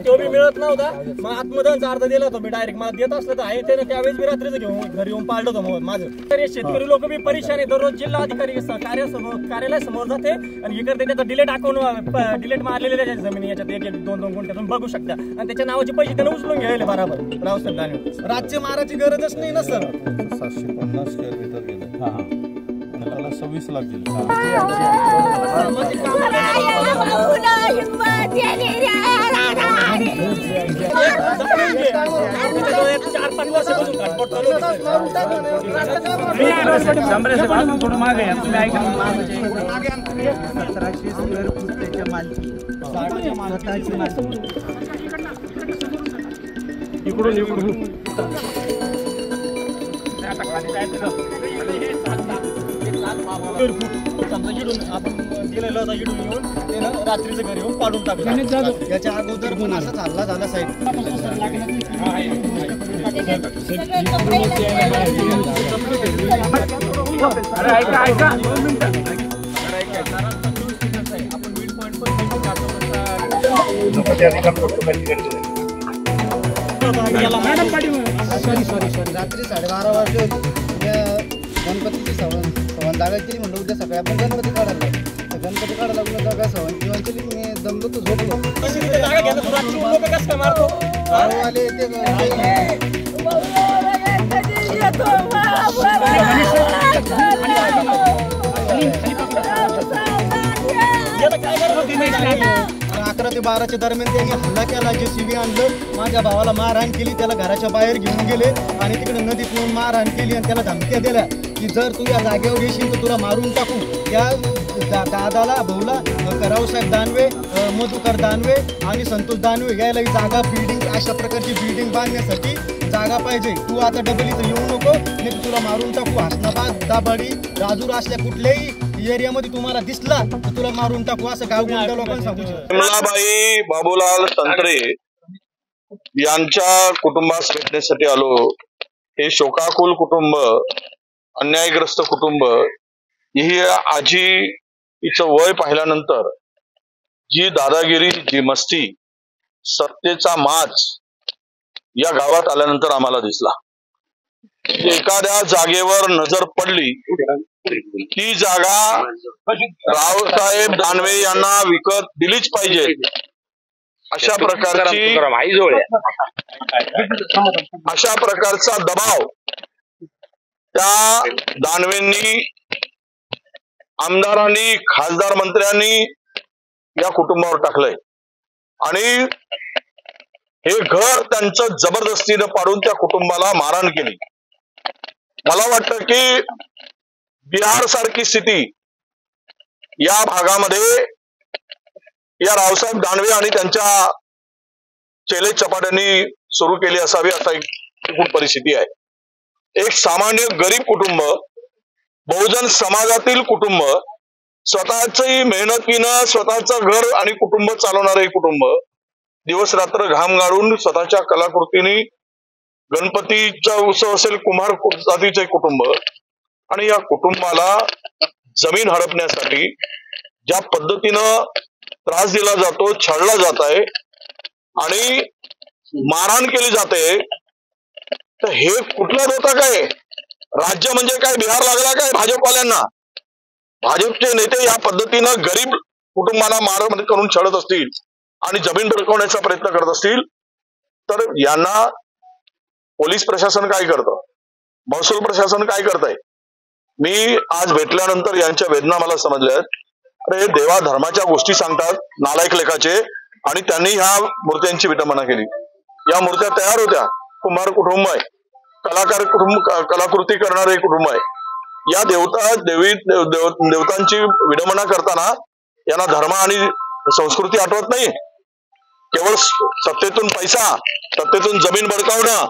तो बी मिळत नव्हता. मग आत्मदहनचा अर्ज दिला होता मी डायरेक्ट. मला देत असलं तर आहे त्याने त्यावेळेस मी रात्रीच घेऊन घरी येऊन पाळलं होतं माझं. तर शेतकरी लोक बी परेशान आहे. दररोज जिल्हा अधिकारी कार्यालयासमोर जाते आणि हे करते. त्याचा डिलेट मारलेले त्याच्या जमिनी याच्यात 1-2 गुंठे तुम्ही बघू शकता. आणि त्याच्या नावाचे पैसे त्याने उचलून घ्यायले बराबर. रावसाहेब दानवे राज्य मारायची गरजच नाही ना सर. 750 स्क्वेअर मीटर गेलं. त्याला 26 लाख दिले. 4-5 वर्षापासून घटपट चालू आपण दिलेलं होतं. इडून येऊन ते ना रात्रीचं घरी येऊन पाडून टाकलं. याच्या अगोदर पण असाच हल्ला झाला साहेब. रात्री 12:30 वाजले गणपतीची सवण जागा केली. म्हणलं उद्या सकाळी आपण गणपती काढायला. गणपती काढायला लागलो. जागा सवण किंवा केली. मी दमलो तर झोपलो. आले ते 11 ते 12च्या दरम्यान त्यांनी हल्ला केला. JCB आणलं. माझ्या भावाला मारहाण केली. त्याला घराच्या बाहेर घेऊन गेले आणि तिकडे नदीत नेऊन मारहाण केली आणि त्याला धमक्या दिल्या की जर तू या जागेवर येशील तर तुला मारून टाकू. या दादाला भाऊला रावसाहेब दानवे, मधुकर दानवे आणि संतोष दानवे यायला ही जागा बिल्डिंग अशा प्रकारची बिल्डिंग बांधण्यासाठी जागा पाहिजे. तू आता डबल इथं येऊ नको नाही तुला मारून टाकू. हसनाबाद, दाभाडी, राजूर असल्या कुठल्याही एरियामध्ये तुम्हाला दिसला तर तुला मारून टाकू असं गावगुंडा लोकांना सांगू शकतो. कमलाबाई बाबूलाल संत्रे यांच्या कुटुंबास भेटण्यासाठी आलो. हे शोकाकुल कुटुंब, अन्यायग्रस्त कुटुंब. ही आजी हिचं वय पाहिल्यानंतर जी दादागिरी, जी मस्ती, सत्तेचा माच या गावात आल्यानंतर आम्हाला दिसला. एखाद्या जागेवर नजर पडली ती जागा रावसाहेब दानवे यांना विकत दिलीच पाहिजे अशा प्रकारचा दबाव त्या दानवेंनी, आमदारांनी, खासदार मंत्र्यांनी या कुटुंबावर टाकलंय. आणि हे घर त्यांचं जबरदस्तीनं पाडून त्या कुटुंबाला मारहाण केली. मला वाटतं की बिहार सारखी स्थिती या भागामध्ये या रावसाहेब दानवे आणि त्यांच्या चेले चपाट्यांनी सुरू केली असावी असा एक परिस्थिती आहे. एक सामान्य गरीब कुटुंब, बहुजन समाजातील कुटुंब, स्वतःची मेहनतीनं स्वतःचं घर आणि कुटुंब चालवणारे कुटुंब, दिवस रात्र घाम गाळून स्वतःच्या कलाकृतीने गणपतीचा उत्सव असेल, कुंभार जातीचे कुटुंब, आणि या कुटुंबाला जमीन हडपण्यासाठी ज्या पद्धतीनं त्रास दिला जातो, छळला जात आहे आणि मारहाण केली जाते, तर हे कुठला होता काय? राज्य म्हणजे काय बिहार लागला काय भाजपवाल्यांना? भाजपचे नेते या पद्धतीनं गरीब कुटुंबाला मारहाण करून छळत असतील आणि जमीन बळकावण्याचा प्रयत्न करत असतील तर यांना पोलीस प्रशासन काय करतं, महसूल प्रशासन काय करतंय? मी आज भेटल्यानंतर यांच्या वेदना मला समजल्या आहेत. अरे देवा धर्माच्या गोष्टी सांगतात नालायक लेखाचे, आणि त्यांनी ह्या मूर्त्यांची विटंबना केली. या मूर्त्या तयार होत्या, कुंभार कुटुंब आहे, कलाकार कुटुंब, कलाकृती करणारे कुटुंब आहे. या देवतांची विडंबना करताना यांना धर्म आणि संस्कृती आठवत नाही. केवळ सत्तेतून पैसा, सत्तेतून जमीन बळकावणं,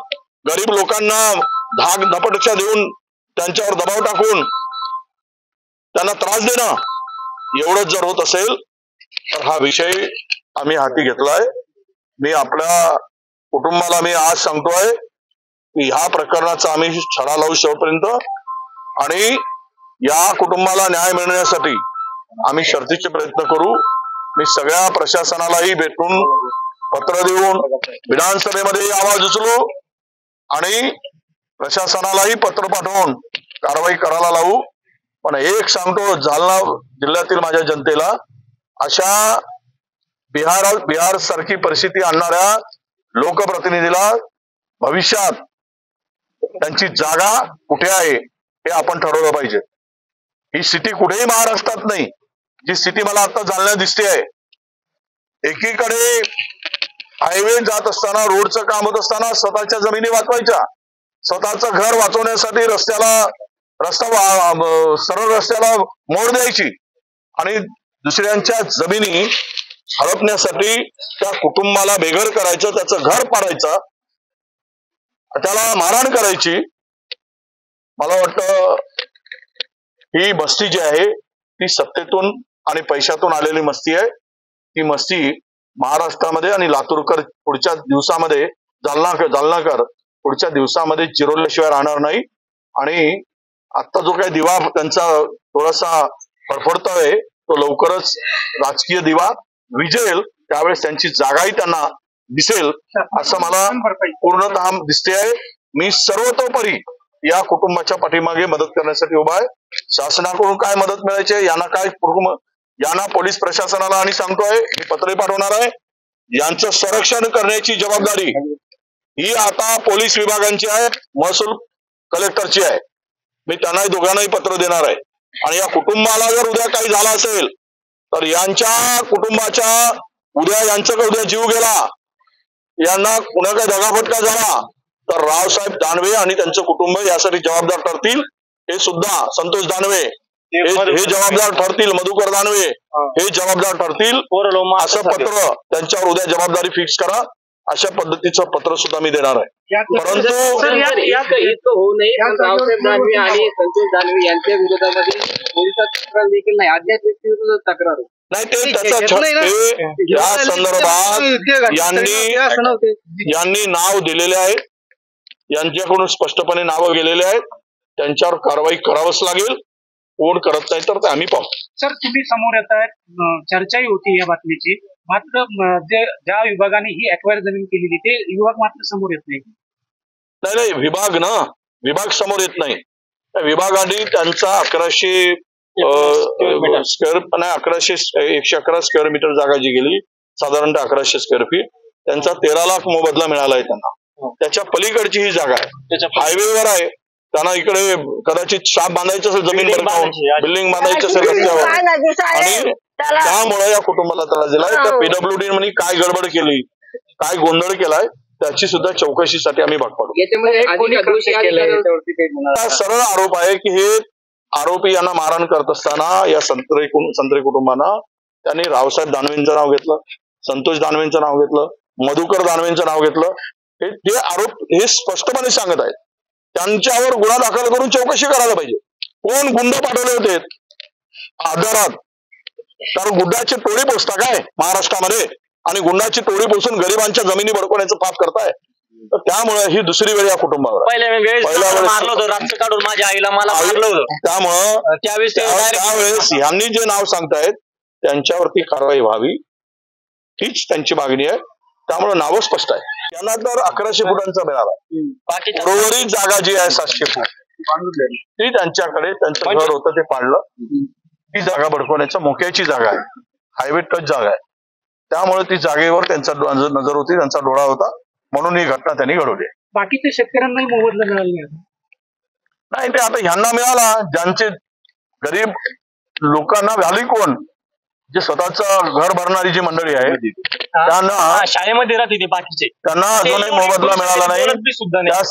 गरीब लोकांना धाक धपटशा देऊन त्यांच्यावर दबाव टाकून त्यांना त्रास देणं, एवढंच जर होत असेल तर हा विषय आम्ही हाती घेतलाय. मी आपल्या कुटुंबाला मी आज सांगतोय की ह्या प्रकरणाचा आम्ही छडा लावू शेवटपर्यंत, आणि या कुटुंबाला न्याय मिळण्यासाठी आम्ही शर्थीचे प्रयत्न करू. मी सगळ्या प्रशासनालाही भेटून पत्र देऊन विधानसभेमध्ये आवाज उचलू आणि प्रशासनालाही पत्र पाठवून कारवाई करायला लावू. पण एक सांगतो जालना जिल्ह्यातील माझ्या जनतेला, अशा बिहार सारखी परिस्थिती आणणाऱ्या लोकप्रतिनिधीला भविष्यात त्यांची जागा कुठे आहे हे आपण ठरवलं पाहिजे. ही स्थिती कुठेही महाराष्ट्रात नाही, जी स्थिती मला आता जालन्यात दिसते आहे. एकीकडे हायवे जात असताना, रोडचं काम होत असताना स्वतःच्या जमिनी वाचवायच्या, स्वतःचं घर वाचवण्यासाठी सरळ रस्त्याला मोड द्यायची आणि दुसऱ्यांच्या जमिनी हडपण्यासाठी त्या कुटुंबाला बेघर करायचं, त्याचं घर पाडायचं, त्याला मारहाण करायची. मला वाटतं ही मस्ती जी आहे ती सत्तेतून आणि पैशातून आलेली मस्ती आहे. ती मस्ती महाराष्ट्रामध्ये आणि लातूरकर पुढच्या दिवसामध्ये, जालनाकर पुढच्या दिवसामध्ये चिरवल्याशिवाय राहणार नाही. आणि आता जो काही दिवा त्यांचा थोडासा फडफडतोय तो लवकरच राजकीय दिवा विझेल, त्यावेळेस त्यांची जागाही त्यांना दिसेल असं मला पूर्णतः दिसते आहे. मी सर्वतोपरी या कुटुंबाच्या पाठीमागे मदत करण्यासाठी उभा आहे. शासनाकडून काय मदत मिळायची, यांना पोलीस प्रशासनाला आणि सांगतोय, मी पत्र पाठवणार आहे, यांचं संरक्षण करण्याची जबाबदारी ही आता पोलीस विभागांची आहे, महसूल कलेक्टरची आहे. मी त्यांनाही दोघांनाही पत्र देणार आहे. आणि या कुटुंबाला जर उद्या काही झालं असेल तर यांच्या कुटुंबाच्या उद्या जीव गेला, यांना कुणा काही दगाफटका झाला तर रावसाहेब दानवे आणि त्यांचं कुटुंब यासाठी जबाबदार ठरतील. हे सुद्धा संतोष दानवे हे जबाबदार ठरतील, मधुकर दानवे हे जबाबदार ठरतील. असं पत्र त्यांच्यावर उद्या जबाबदारी फिक्स करा, अशा पद्धतीचं पत्र सुद्धा मी देणार आहे. परंतु होऊ नये, रावसाहेब दानवे आणि संतोष दानवे यांच्या विरोधामध्ये पोलिसात तक्रार देखील नाही, अज्ञात व्यक्तीविरुद्ध तक्रार नाही. ते या संदर्भात यांनी नाव दिलेले आहे, यांच्याकडून स्पष्टपणे नावं गेलेले आहेत. त्यांच्यावर कारवाई करावंच लागेल. कोण करत नाही तर ते आम्ही पाहू. सर, तुम्ही समोर येत आहेत, चर्चाही होती या बातमीची, मात्र ज्या विभागाने ही अक्वायर जमीन केलेली ते विभाग मात्र समोर येत नाही. नाही, विभाग समोर येत नाही. त्या विभागाने त्यांचा 111 स्क्वेअर मीटर जागा जी गेली, साधारणतः 1100 स्क्वेअर फीट, त्यांचा 13 लाख मोबदला मिळाला आहे त्यांना. त्याच्या पलीकडची ही जागा आहे, हायवेवर आहे. त्यांना इकडे कदाचित शाप बांधायचं असेल, जमीन बिल्डिंग बांधायचं असेल रस्त्यावर, आणि त्यामुळे या कुटुंबाला त्रास दिलाय. त्या PWD म्हणे काय गडबड केली, काय गोंधळ केलाय, त्याची सुद्धा चौकशीसाठी आम्ही भाग पाडू. सरळ आरोप आहे की हे आरोपी यांना मारहाण करत असताना या संत्रे कुटुंबांना त्यांनी रावसाहेब दानवेंचं नाव घेतलं, संतोष दानवेंचं नाव घेतलं, मधुकर दानवेंचं नाव घेतलं. हे आरोप हे स्पष्टपणे सांगत आहेत. त्यांच्यावर गुन्हा दाखल करून चौकशी करायला पाहिजे. कोण गुंड पाठवले होते आधारात, कारण गुंडाची टोळी पोचता काय महाराष्ट्रामध्ये, आणि गुंडाची टोळी पोचून गरिबांच्या जमिनी बडकवण्याचं पाप करताय. तर त्यामुळे ही दुसरी वेळ या कुटुंबावर मारलं होतं, रक्त काढून माझ्या आईला मला मारलं होतं. त्यामुळं त्यावेळेस यांनी जे नाव सांगतायत त्यांच्यावरती कारवाई व्हावी हीच त्यांची मागणी आहे. त्यामुळे नावं स्पष्ट आहे. त्यांना तर 1100 फुटांचा मिळाला, उर्वरित जागा जी आहे 700 फूट ती त्यांच्याकडे, त्यांचं घर होतं ते पाडलं. ती जागा बडकवण्याच्या मोक्याची जागा आहे, हायवे टच जागा आहे. त्यामुळे ती जागेवर त्यांचा नजर होती, त्यांचा डोळा होता, म्हणून ही घटना त्यांनी घडवली. बाकीच्या शेतकऱ्यांनाही मोबदला मिळाला नाही. ते आता ह्यांना मिळाला, ज्यांचे गरीब लोकांना व्हॅली कोण, जे स्वतःचं घर भरणारी जी मंडळी आहे त्यांना शाळेमध्ये राहते ते बाकीचे, त्यांना अजूनही मोबदला मिळाला नाही. त्या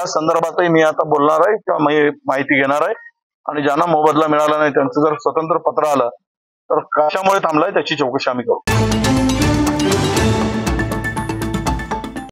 संदर्भातही मी आता बोलणार आहे किंवा माहिती घेणार आहे. आणि ज्यांना मोबदला मिळाला नाही त्यांचं जर स्वतंत्र पत्र आलं तर कशामुळे थांबलाय त्याची चौकशी आम्ही करू.